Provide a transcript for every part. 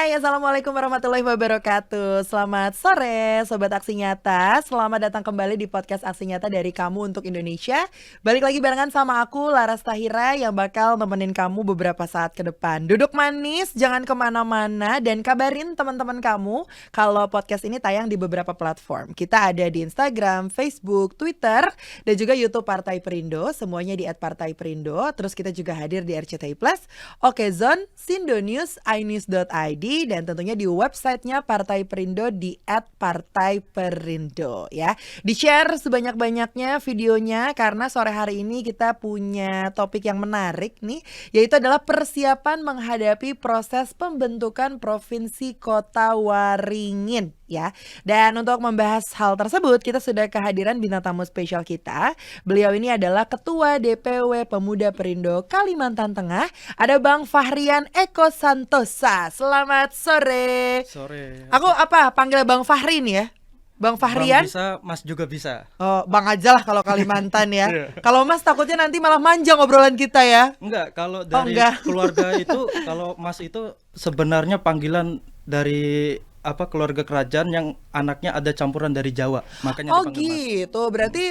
Hai, Assalamualaikum warahmatullahi wabarakatuh. Selamat sore, Sobat Aksi Nyata. Selamat datang kembali di podcast Aksi Nyata dari Kamu untuk Indonesia. Balik lagi barengan sama aku, Laras Tahira, yang bakal nemenin kamu beberapa saat ke depan. Duduk manis, jangan kemana-mana, dan kabarin teman-teman kamu kalau podcast ini tayang di beberapa platform. Kita ada di Instagram, Facebook, Twitter, dan juga YouTube Partai Perindo. Semuanya di @partaiperindo. Terus kita juga hadir di RCTI Plus, Okezone, Sindo News, iNews.id, dan tentunya di websitenya Partai Perindo di @partaiperindo ya. Di-share sebanyak-banyaknya videonya karena sore hari ini kita punya topik yang menarik nih, yaitu adalah persiapan menghadapi proses pembentukan Provinsi Kota Waringin ya. Dan untuk membahas hal tersebut kita sudah kehadiran bintang tamu spesial kita. Beliau ini adalah Ketua DPW Pemuda Perindo Kalimantan Tengah. Ada Bang Fahrian Eko Santosa. Selamat sore. Sore. Aku panggil Bang Fahri nih ya? Bang Fahrian? Bang bisa, Mas juga bisa. Oh, Bang aja lah kalau Kalimantan ya. Iya. Kalau Mas takutnya nanti malah manjang obrolan kita ya. Enggak, kalau dari enggak. keluarga itu, kalau Mas itu sebenarnya panggilan dari keluarga kerajaan yang anaknya ada campuran dari Jawa, makanya Oh dipanggil Mas. gitu. Berarti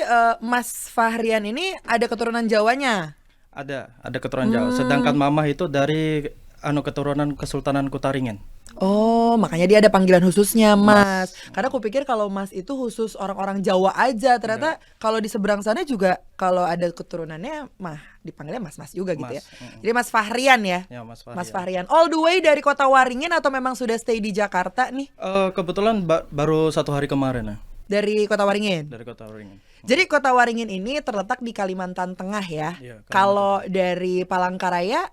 Mas Fahrian ini ada keturunan Jawanya? Ada keturunan Jawa. Sedangkan Mamah itu dari keturunan Kesultanan Kutaringin. Oh, makanya dia ada panggilan khususnya Mas. Karena aku pikir kalau Mas itu khusus orang-orang Jawa aja. Ternyata kalau di seberang sana juga kalau ada keturunannya mah dipanggilnya Mas-mas juga gitu ya. Jadi Mas Fahrian ya? Ya, Mas Fahrian. Mas Fahrian. All the way dari Kota Waringin atau memang sudah stay di Jakarta nih? Kebetulan baru 1 hari kemarin ya. Dari Kota Waringin? Dari Kota Waringin. Jadi Kota Waringin ini terletak di Kalimantan Tengah ya. Iya, Kalau dari Palangkaraya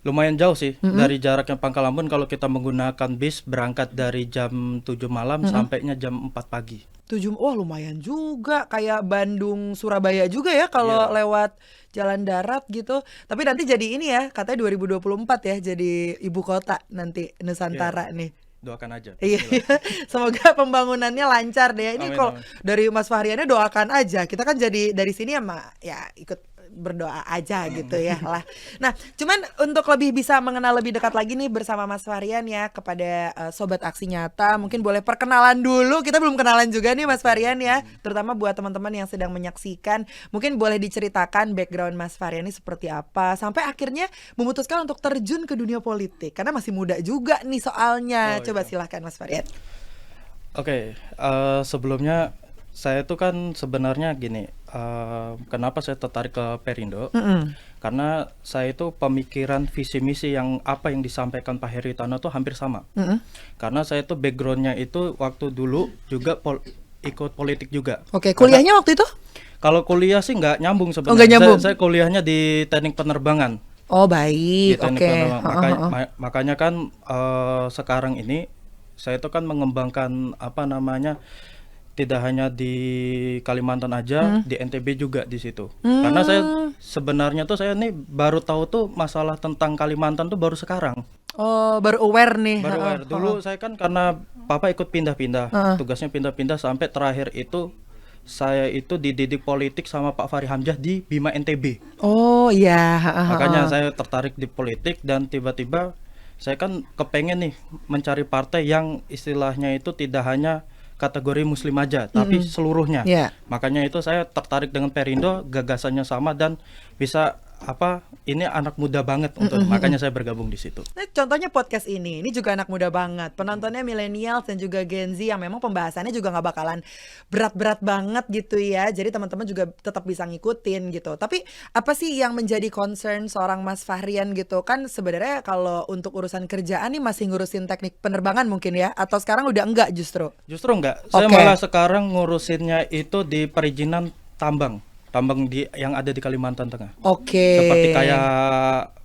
lumayan jauh sih dari jaraknya Pangkalambun. Kalau kita menggunakan bis berangkat dari jam 7 malam sampainya jam 4 pagi. 7, wah lumayan juga, kayak Bandung Surabaya juga ya kalau lewat jalan darat gitu. Tapi nanti jadi ini ya, katanya 2024 ya jadi ibu kota nanti Nusantara nih. Doakan aja. Iya, semoga pembangunannya lancar deh. Ini Amin, kalau amin. dari Mas Fahriannya doakan aja. Kita kan jadi dari sini ya ikut berdoa aja gitu ya lah. Nah, cuman untuk lebih bisa mengenal lebih dekat lagi nih bersama Mas Fahrian ya, kepada Sobat Aksi Nyata, mungkin boleh perkenalan dulu. Kita belum kenalan juga nih Mas Fahrian ya, terutama buat teman-teman yang sedang menyaksikan. Mungkin boleh diceritakan background Mas Fahrian ini seperti apa sampai akhirnya memutuskan untuk terjun ke dunia politik, karena masih muda juga nih soalnya. Coba silahkan Mas Fahrian. Oke, sebelumnya saya tuh kan sebenarnya gini, kenapa saya tertarik ke Perindo? Karena saya itu pemikiran visi misi yang disampaikan Pak Heritano tuh hampir sama. Karena saya tuh backgroundnya itu waktu dulu juga ikut politik juga. Oke, kuliahnya waktu itu? Kalau kuliah sih nggak nyambung sebenarnya. Nggak nyambung. Saya kuliahnya di teknik penerbangan. Oh baik, Di teknik oke. penerbangan. Makanya kan sekarang ini saya itu kan mengembangkan tidak hanya di Kalimantan aja, di NTB juga di situ. Karena saya sebenarnya tuh saya nih baru tahu tuh masalah tentang Kalimantan tuh baru sekarang. Oh, baru aware nih. Baru aware. Dulu saya kan karena papa ikut pindah-pindah, tugasnya pindah-pindah sampai terakhir itu saya itu dididik politik sama Pak Fahri Hamzah di Bima NTB. Oh iya. Makanya saya tertarik di politik dan tiba-tiba saya kan kepengen nih mencari partai yang istilahnya itu tidak hanya kategori muslim aja tapi seluruhnya. Makanya itu saya tertarik dengan Perindo, gagasannya sama dan bisa ini anak muda banget untuk makanya saya bergabung di situ. Nah, contohnya podcast ini juga anak muda banget, penontonnya milenial dan juga Gen Z yang memang pembahasannya juga nggak bakalan berat-berat banget gitu ya, jadi teman-teman juga tetap bisa ngikutin gitu. Tapi apa sih yang menjadi concern seorang Mas Fahrian gitu kan? Sebenarnya kalau untuk urusan kerjaan nih masih ngurusin teknik penerbangan mungkin ya, atau sekarang udah enggak justru enggak, saya malah sekarang ngurusinnya itu di perizinan tambang yang ada di Kalimantan Tengah. Seperti kayak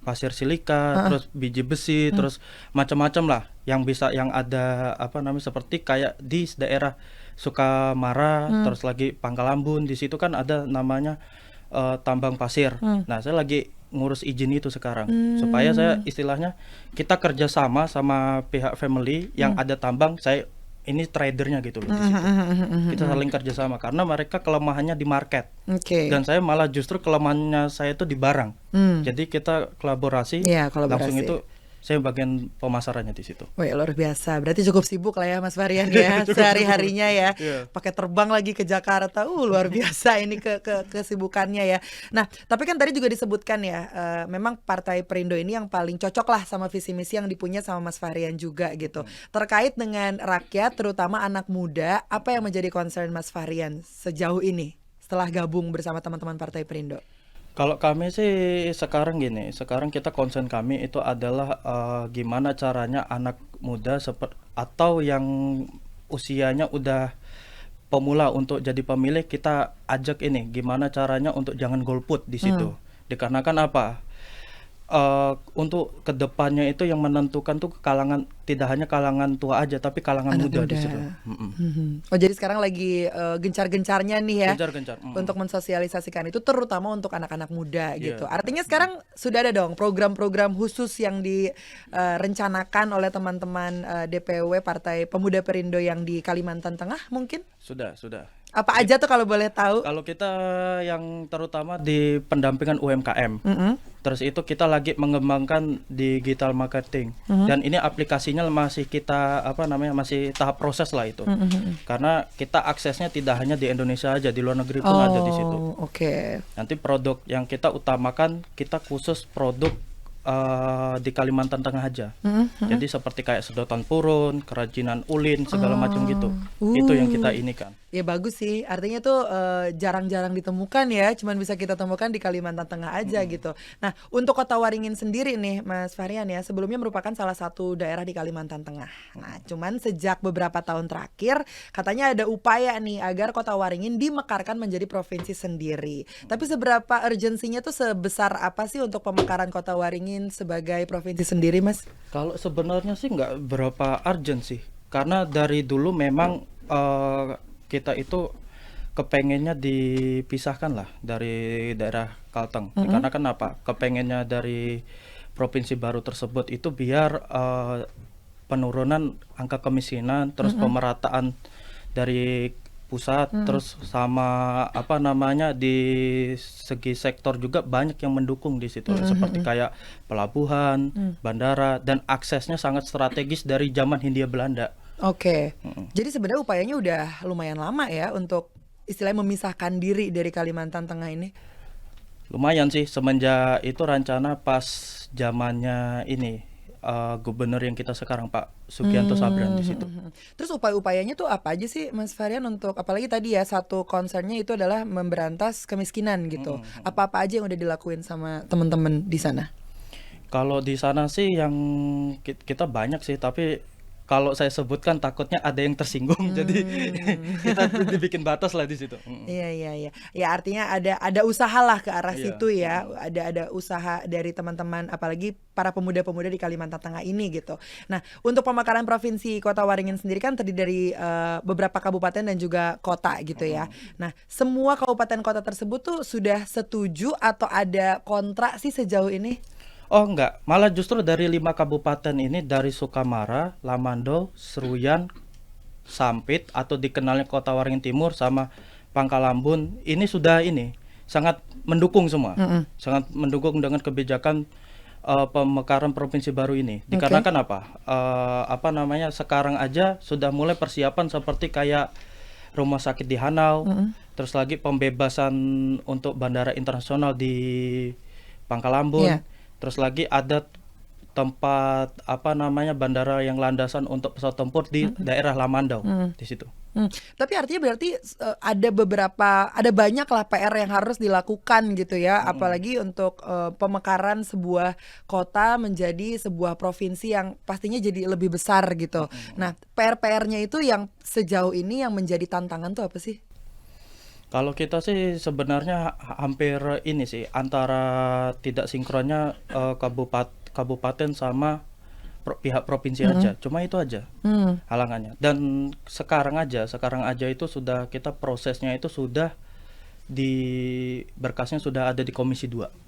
pasir silika, terus biji besi, terus macam-macam lah yang ada seperti kayak di daerah Sukamara, terus lagi Pangkalambun, di situ kan ada namanya tambang pasir. Nah, saya lagi ngurus izin itu sekarang supaya saya istilahnya kita kerjasama sama pihak family yang ada tambang, saya ini tradernya gitu loh di situ. Kita saling kerjasama karena mereka kelemahannya di market. Dan saya malah justru kelemahannya saya itu di barang. Jadi kita kolaborasi. Iya, kolaborasi. Langsung itu saya bagian pemasarannya di situ. Wah, luar biasa. Berarti cukup sibuk lah ya Mas Fahrian ya, sehari-harinya ya. Pakai terbang lagi ke Jakarta. Luar biasa ini kesibukannya ya. Nah, tapi kan tadi juga disebutkan ya, memang Partai Perindo ini yang paling cocok lah sama visi misi yang dipunya sama Mas Fahrian juga gitu. Terkait dengan rakyat, terutama anak muda, apa yang menjadi concern Mas Fahrian sejauh ini setelah gabung bersama teman-teman Partai Perindo? Kalau kami sih sekarang gini, sekarang kita concern kami itu adalah gimana caranya anak muda atau yang usianya udah pemula untuk jadi pemilih, kita ajak ini gimana caranya untuk jangan golput di situ. Dikarenakan apa? Untuk kedepannya itu yang menentukan tuh kalangan, tidak hanya kalangan tua aja tapi kalangan muda di situ. Oh, jadi sekarang lagi gencar-gencarnya nih ya, Gencar-gencar. untuk mensosialisasikan itu terutama untuk anak-anak muda gitu. Artinya sekarang sudah ada dong program-program khusus yang direncanakan oleh teman-teman DPW Partai Pemuda Perindo yang di Kalimantan Tengah mungkin? Sudah. Apa aja tuh kalau boleh tahu? Kalau kita yang terutama di pendampingan UMKM, terus itu kita lagi mengembangkan digital marketing, dan ini aplikasinya masih kita masih tahap proses lah itu, karena kita aksesnya tidak hanya di Indonesia aja, di luar negeri pun ada di situ. Nanti produk yang kita utamakan, kita khusus produk di Kalimantan Tengah aja. Jadi seperti kayak sedotan purun, kerajinan ulin, segala macam gitu. Itu yang kita inikan. Ya bagus sih, artinya tuh jarang-jarang ditemukan ya, cuman bisa kita temukan di Kalimantan Tengah aja gitu. Nah, untuk Kota Waringin sendiri nih Mas Fahrian ya, sebelumnya merupakan salah satu daerah di Kalimantan Tengah. Nah, cuman sejak beberapa tahun terakhir katanya ada upaya nih agar Kota Waringin dimekarkan menjadi provinsi sendiri. Tapi seberapa urgensinya tuh sebesar apa sih untuk pemekaran Kota Waringin sebagai provinsi sendiri, Mas? Kalau sebenarnya sih nggak berapa urgent sih, karena dari dulu memang kita itu kepengennya dipisahkan lah dari daerah Kalteng. Karena kan apa? Kepengennya dari provinsi baru tersebut itu biar penurunan angka kemiskinan, terus pemerataan dari pusat, terus sama di segi sektor juga banyak yang mendukung di situ, seperti kayak pelabuhan, bandara, dan aksesnya sangat strategis dari zaman Hindia Belanda. Jadi sebenarnya upayanya udah lumayan lama ya untuk istilahnya memisahkan diri dari Kalimantan Tengah ini. Lumayan sih, semenjak itu rencana pas zamannya ini gubernur yang kita sekarang Pak Sugianto Sabran di situ. Terus upaya-upayanya tuh apa aja sih Mas Fahrian, untuk apalagi tadi ya satu concernnya itu adalah memberantas kemiskinan gitu. Apa-apa aja yang udah dilakuin sama teman-teman di sana? Kalau di sana sih yang kita banyak sih, tapi kalau saya sebutkan takutnya ada yang tersinggung, jadi kita dibikin batas lah di situ. Iya. Ya artinya ada usaha lah ke arah situ ya. Ada usaha dari teman-teman, apalagi para pemuda-pemuda di Kalimantan Tengah ini gitu. Nah, untuk pemekaran provinsi Kota Waringin sendiri kan terdiri dari beberapa kabupaten dan juga kota gitu ya. Nah, semua kabupaten kota tersebut tuh sudah setuju atau ada kontrak sih sejauh ini? Oh enggak, malah justru dari 5 kabupaten ini, dari Sukamara, Lamando, Seruyan, Sampit atau dikenalnya Kota Waringin Timur sama Pangkalambun, ini sudah sangat mendukung semua. Sangat mendukung dengan kebijakan pemekaran provinsi baru ini. Dikarenakan sekarang aja sudah mulai persiapan seperti kayak rumah sakit di Hanau, terus lagi pembebasan untuk bandara internasional di Pangkalambun. Terus lagi ada tempat bandara yang landasan untuk pesawat tempur di daerah Lamandau di situ. Tapi artinya berarti ada banyak lah PR yang harus dilakukan gitu ya, apalagi untuk pemekaran sebuah kota menjadi sebuah provinsi yang pastinya jadi lebih besar gitu. Nah, PR-PR-nya itu yang sejauh ini yang menjadi tantangan tuh apa sih? Kalau kita sih sebenarnya hampir ini sih, antara tidak sinkronnya kabupaten sama pihak provinsi aja. Cuma itu aja halangannya. Dan sekarang aja itu sudah kita prosesnya itu sudah berkasnya sudah ada di Komisi 2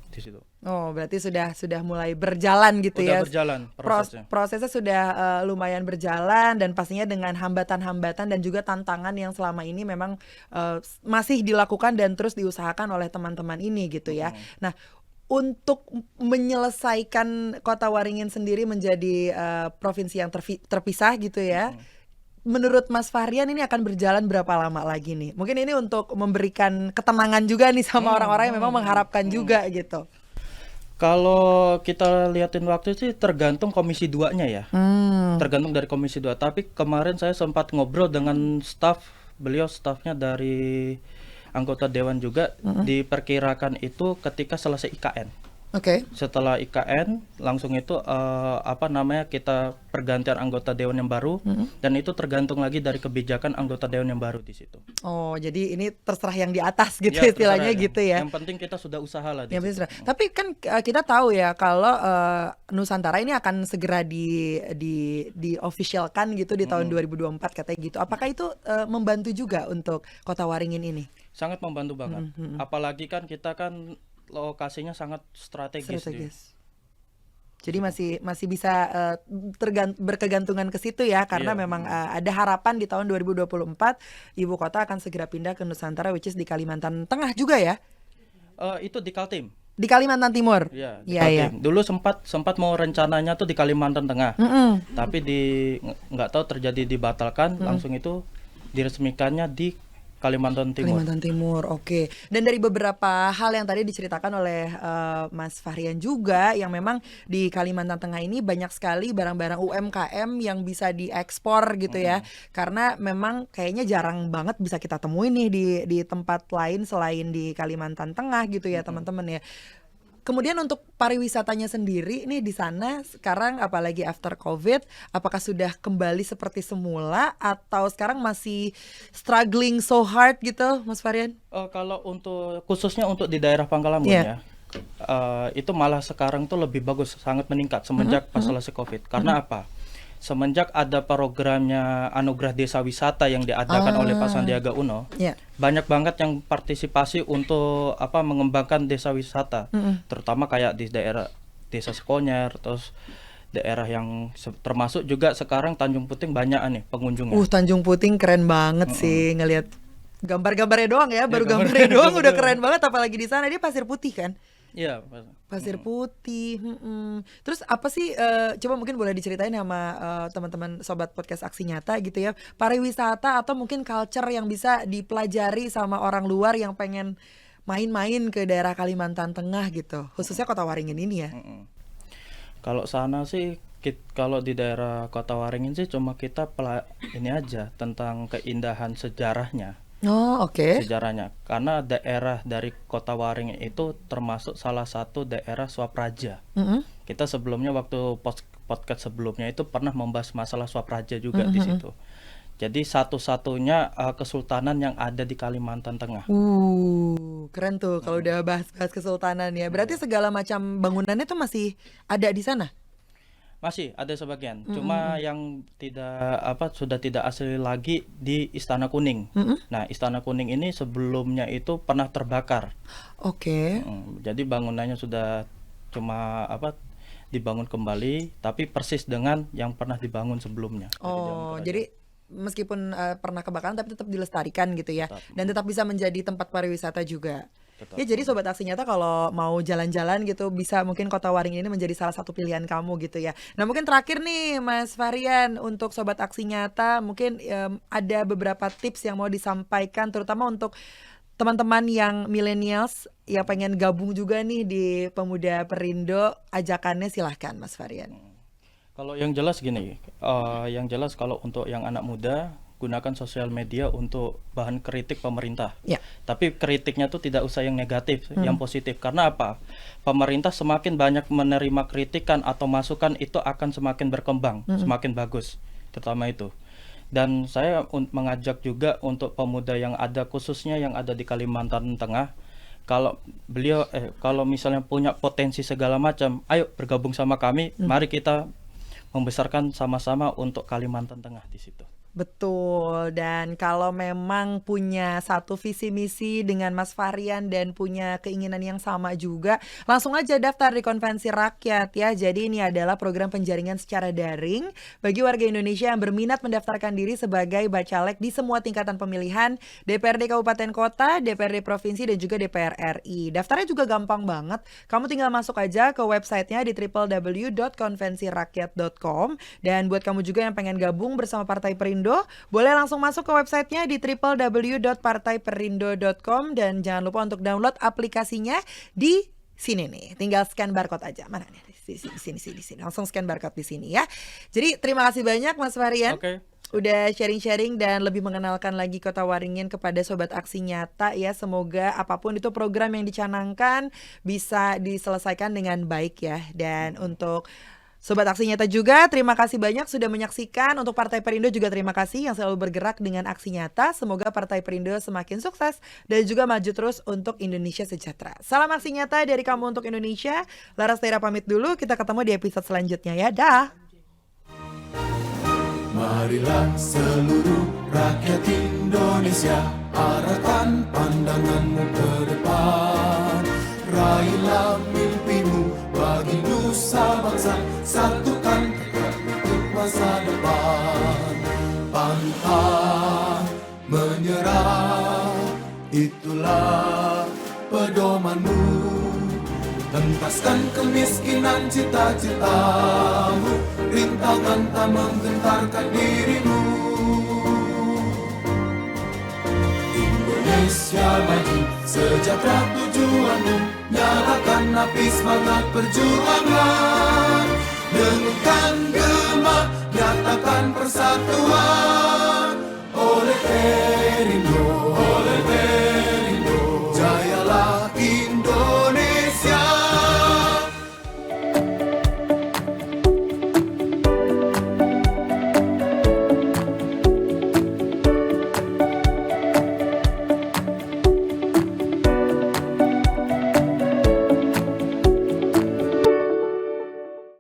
di situ. Oh, berarti sudah mulai berjalan gitu ya. Sudah berjalan prosesnya. Prosesnya sudah lumayan berjalan, dan pastinya dengan hambatan-hambatan dan juga tantangan yang selama ini memang masih dilakukan dan terus diusahakan oleh teman-teman ini gitu ya. Nah, untuk menyelesaikan Kota Waringin sendiri menjadi provinsi yang terpisah gitu ya. Menurut Mas Fahrian ini akan berjalan berapa lama lagi nih? Mungkin ini untuk memberikan ketenangan juga nih sama orang-orang yang memang mengharapkan juga gitu. Kalau kita liatin waktu sih tergantung Komisi 2-nya ya. Tergantung dari Komisi 2. Tapi kemarin saya sempat ngobrol dengan staffnya dari anggota dewan juga, diperkirakan itu ketika selesai IKN. Setelah IKN langsung itu kita pergantian anggota dewan yang baru, dan itu tergantung lagi dari kebijakan anggota dewan yang baru di situ. Oh, jadi ini terserah yang di atas gitu ya, istilahnya gitu ya. Yang penting kita sudah usaha lah di situ. Tapi kan kita tahu ya kalau Nusantara ini akan segera di officialkan gitu di tahun 2024 katanya gitu. Apakah itu membantu juga untuk Kota Waringin ini? Sangat membantu banget. Apalagi kan kita kan lokasinya sangat strategis. Jadi masih bisa berkegantungan ke situ ya, karena memang ada harapan di tahun 2024 ibu kota akan segera pindah ke Nusantara, which is di Kalimantan Tengah juga ya. Itu di Kaltim. Di Kalimantan Timur. Iya. Dulu sempat mau rencananya tuh di Kalimantan Tengah. Tapi nggak tahu terjadi dibatalkan, langsung itu diresmikannya di Kalimantan Timur. Oke. Dan dari beberapa hal yang tadi diceritakan oleh Mas Fahrian juga, yang memang di Kalimantan Tengah ini banyak sekali barang-barang UMKM yang bisa diekspor gitu ya. Karena memang kayaknya jarang banget bisa kita temuin nih di tempat lain selain di Kalimantan Tengah gitu ya, teman-teman ya. Kemudian untuk pariwisatanya sendiri nih di sana sekarang, apalagi after COVID, apakah sudah kembali seperti semula atau sekarang masih struggling so hard gitu, Mas Fahrian? Kalau khususnya untuk di daerah Pangkalamun ya, itu malah sekarang tuh lebih bagus, sangat meningkat semenjak pas selesai COVID. Karena apa? Semenjak ada programnya Anugerah Desa Wisata yang diadakan oleh Pak Sandiaga Uno, banyak banget yang partisipasi untuk mengembangkan desa wisata, terutama kayak di daerah Desa Sekonyer, terus daerah yang termasuk juga sekarang Tanjung Puting banyak nih pengunjungnya. Tanjung Puting keren banget sih ngelihat gambar-gambarnya doang ya, baru gambarnya doang udah keren banget, apalagi di sana dia pasir putih kan. Iya, pasir putih. Terus apa sih, coba mungkin boleh diceritain sama teman-teman sobat podcast Aksi Nyata gitu ya, pariwisata atau mungkin culture yang bisa dipelajari sama orang luar yang pengen main-main ke daerah Kalimantan Tengah gitu, khususnya Kota Waringin ini ya. Kalau sana sih, kalau di daerah Kota Waringin sih cuma kita ini aja tentang keindahan sejarahnya. Sejarahnya, karena daerah dari Kota Waringin itu termasuk salah satu daerah Swapraja. Kita sebelumnya waktu podcast sebelumnya itu pernah membahas masalah Swapraja juga di situ. Jadi satu-satunya kesultanan yang ada di Kalimantan Tengah. Keren tuh kalau udah bahas kesultanan ya. Berarti segala macam bangunannya tuh masih ada di sana? Masih ada sebagian, cuma yang sudah tidak asli lagi di Istana Kuning. Nah, Istana Kuning ini sebelumnya itu pernah terbakar. Jadi bangunannya sudah cuma dibangun kembali, tapi persis dengan yang pernah dibangun sebelumnya. Jadi meskipun pernah kebakaran tapi tetap dilestarikan gitu ya, dan tetap bisa menjadi tempat pariwisata juga. Ya, jadi Sobat Aksi Nyata kalau mau jalan-jalan gitu, bisa mungkin Kota Waringin ini menjadi salah satu pilihan kamu gitu ya. Nah, mungkin terakhir nih Mas Fahrian, untuk Sobat Aksi Nyata mungkin ada beberapa tips yang mau disampaikan, terutama untuk teman-teman yang millennials yang pengen gabung juga nih di Pemuda Perindo. Ajakannya silahkan Mas Fahrian. Kalau yang jelas gini, kalau untuk yang anak muda, gunakan sosial media untuk bahan kritik pemerintah. Tapi kritiknya tuh tidak usah yang negatif, yang positif. Karena apa? Pemerintah semakin banyak menerima kritikan atau masukan, itu akan semakin berkembang, semakin bagus, terutama itu. Dan saya mengajak juga untuk pemuda yang ada, khususnya yang ada di Kalimantan Tengah, kalau misalnya punya potensi segala macam, ayo bergabung sama kami, mari kita membesarkan sama-sama untuk Kalimantan Tengah di situ. Betul, dan kalau memang punya satu visi misi dengan Mas Fahrian dan punya keinginan yang sama juga, langsung aja daftar di Konvensi Rakyat ya. Jadi ini adalah program penjaringan secara daring bagi warga Indonesia yang berminat mendaftarkan diri sebagai bacalek di semua tingkatan pemilihan DPRD Kabupaten Kota, DPRD Provinsi, dan juga DPR RI. Daftarnya juga gampang banget, kamu tinggal masuk aja ke websitenya di www.konvensirakyat.com. Dan buat kamu juga yang pengen gabung bersama Partai Perindo, boleh langsung masuk ke websitenya di www.partaiperindo.com. dan jangan lupa untuk download aplikasinya di sini nih. Tinggal scan barcode aja. Mana nih? Di sini. Langsung scan barcode di sini ya. Jadi terima kasih banyak Mas Fahrian. Udah sharing-sharing dan lebih mengenalkan lagi Kota Waringin kepada Sobat Aksi Nyata ya. Semoga apapun itu program yang dicanangkan bisa diselesaikan dengan baik ya. Dan untuk Sobat Aksi Nyata juga terima kasih banyak sudah menyaksikan. Untuk Partai Perindo juga terima kasih yang selalu bergerak dengan aksi nyata. Semoga Partai Perindo semakin sukses dan juga maju terus untuk Indonesia sejahtera. Salam aksi nyata dari kamu untuk Indonesia. Laras Tahira pamit dulu, kita ketemu di episode selanjutnya ya. Dah. Marilah seluruh rakyat Indonesia, arahkan pandanganmu ke depan. Raihlah mimpimu bagi nusa bangsa, satukan tekad untuk masa depan. Pantang menyerah, itulah pedomanmu. Hentaskan kemiskinan cita-citamu, rintangan tak menggentarkan dirimu. Indonesia maju, sejahtera tujuanmu, nyalakan api semangat perjuangan, dengungkan